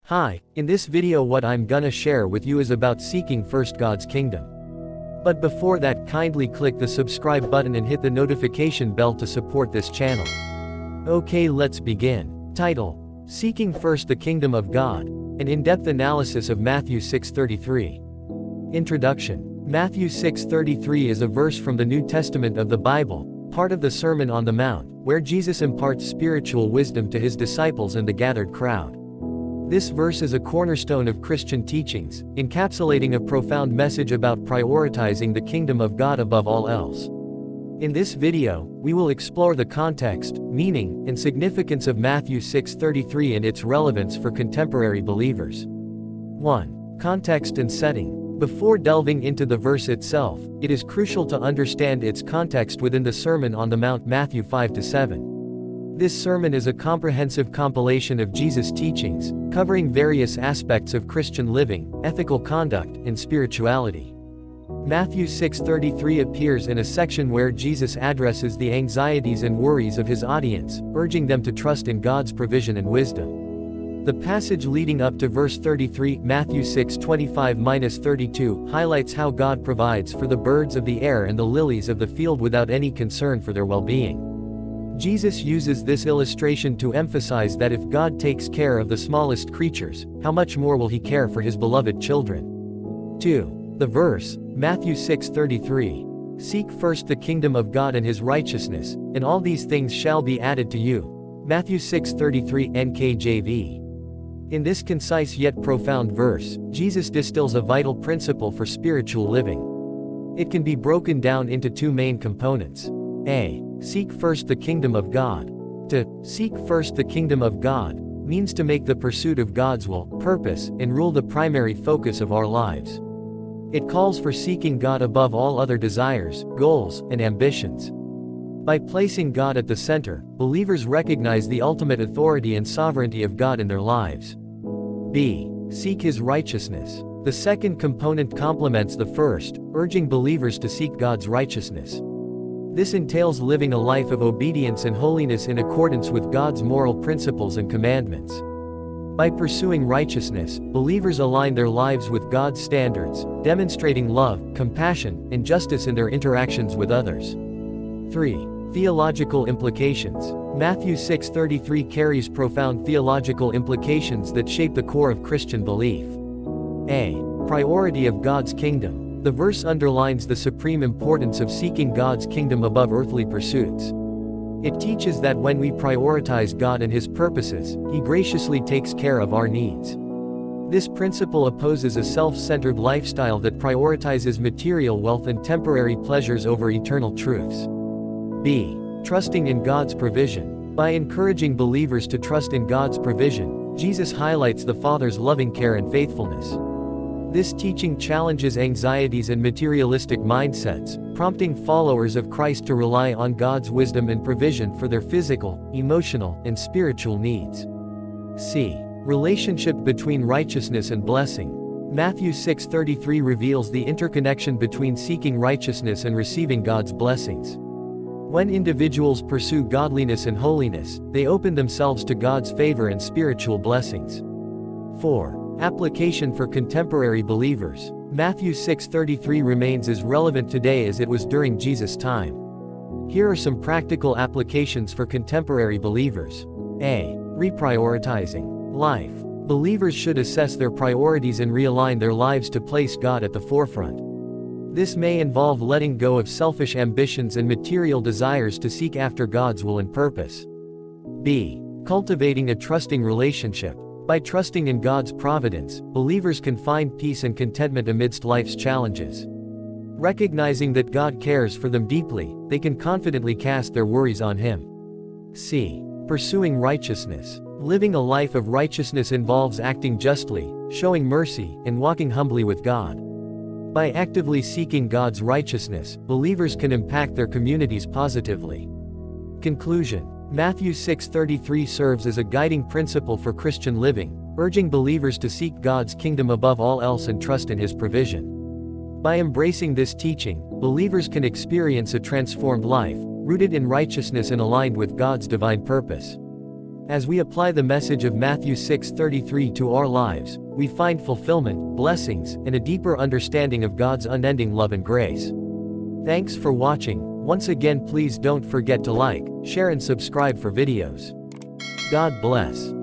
Hi, in this video what I'm gonna share with you is about seeking first God's kingdom. But before that, kindly click the subscribe button and hit the notification bell to support this channel. Okay, let's begin. Title: Seeking First the Kingdom of God, an in-depth analysis of Matthew 6:33. Introduction. Matthew 6:33 is a verse from the New Testament of the Bible, part of the Sermon on the Mount, where Jesus imparts spiritual wisdom to his disciples and the gathered crowd. This verse is a cornerstone of Christian teachings, encapsulating a profound message about prioritizing the kingdom of God above all else. In this video, we will explore the context, meaning, and significance of Matthew 6:33 and its relevance for contemporary believers. 1. Context and setting. Before delving into the verse itself, it is crucial to understand its context within the Sermon on the Mount, Matthew 5-7. This sermon is a comprehensive compilation of Jesus' teachings, covering various aspects of Christian living, ethical conduct, and spirituality. Matthew 6:33 appears in a section where Jesus addresses the anxieties and worries of his audience, urging them to trust in God's provision and wisdom. The passage leading up to verse 33, Matthew 6:25-32, highlights how God provides for the birds of the air and the lilies of the field without any concern for their well-being. Jesus uses this illustration to emphasize that if God takes care of the smallest creatures, how much more will he care for his beloved children? 2. The verse, Matthew 6:33. Seek first the kingdom of God and his righteousness, and all these things shall be added to you. Matthew 6:33 NKJV. In this concise yet profound verse, Jesus distills a vital principle for spiritual living. It can be broken down into two main components. A. Seek first the kingdom of God. To seek first the kingdom of God means to make the pursuit of God's will, purpose, and rule the primary focus of our lives. It calls for seeking God above all other desires, goals, and ambitions. By placing God at the center, believers recognize the ultimate authority and sovereignty of God in their lives. B. Seek his righteousness. The second component complements the first, urging believers to seek God's righteousness. This entails living a life of obedience and holiness in accordance with God's moral principles and commandments. By pursuing righteousness, believers align their lives with God's standards, demonstrating love, compassion, and justice in their interactions with others. 3. Theological implications. Matthew 6:33 carries profound theological implications that shape the core of Christian belief. A. Priority of God's kingdom. The verse underlines the supreme importance of seeking God's kingdom above earthly pursuits. It teaches that when we prioritize God and his purposes, he graciously takes care of our needs. This principle opposes a self-centered lifestyle that prioritizes material wealth and temporary pleasures over eternal truths. B. Trusting in God's provision. By encouraging believers to trust in God's provision, Jesus highlights the Father's loving care and faithfulness. This teaching challenges anxieties and materialistic mindsets, prompting followers of Christ to rely on God's wisdom and provision for their physical, emotional, and spiritual needs. C. Relationship between righteousness and blessing. Matthew 6:33 reveals the interconnection between seeking righteousness and receiving God's blessings. When individuals pursue godliness and holiness, they open themselves to God's favor and spiritual blessings. 4. Application for contemporary believers. Matthew 6:33 remains as relevant today as it was during Jesus' time. Here are some practical applications for contemporary believers. A. Reprioritizing life. Believers should assess their priorities and realign their lives to place God at the forefront. This may involve letting go of selfish ambitions and material desires to seek after God's will and purpose. B. Cultivating a trusting relationship. By trusting in God's providence, believers can find peace and contentment amidst life's challenges. Recognizing that God cares for them deeply, they can confidently cast their worries on him. C. Pursuing righteousness. Living a life of righteousness involves acting justly, showing mercy, and walking humbly with God. By actively seeking God's righteousness, believers can impact their communities positively. Conclusion. Matthew 6:33 serves as a guiding principle for Christian living, urging believers to seek God's kingdom above all else and trust in his provision. By embracing this teaching, believers can experience a transformed life, rooted in righteousness and aligned with God's divine purpose. As we apply the message of Matthew 6:33 to our lives, we find fulfillment, blessings, and a deeper understanding of God's unending love and grace. Thanks for watching. Once again, please don't forget to like, share and subscribe for videos. God bless.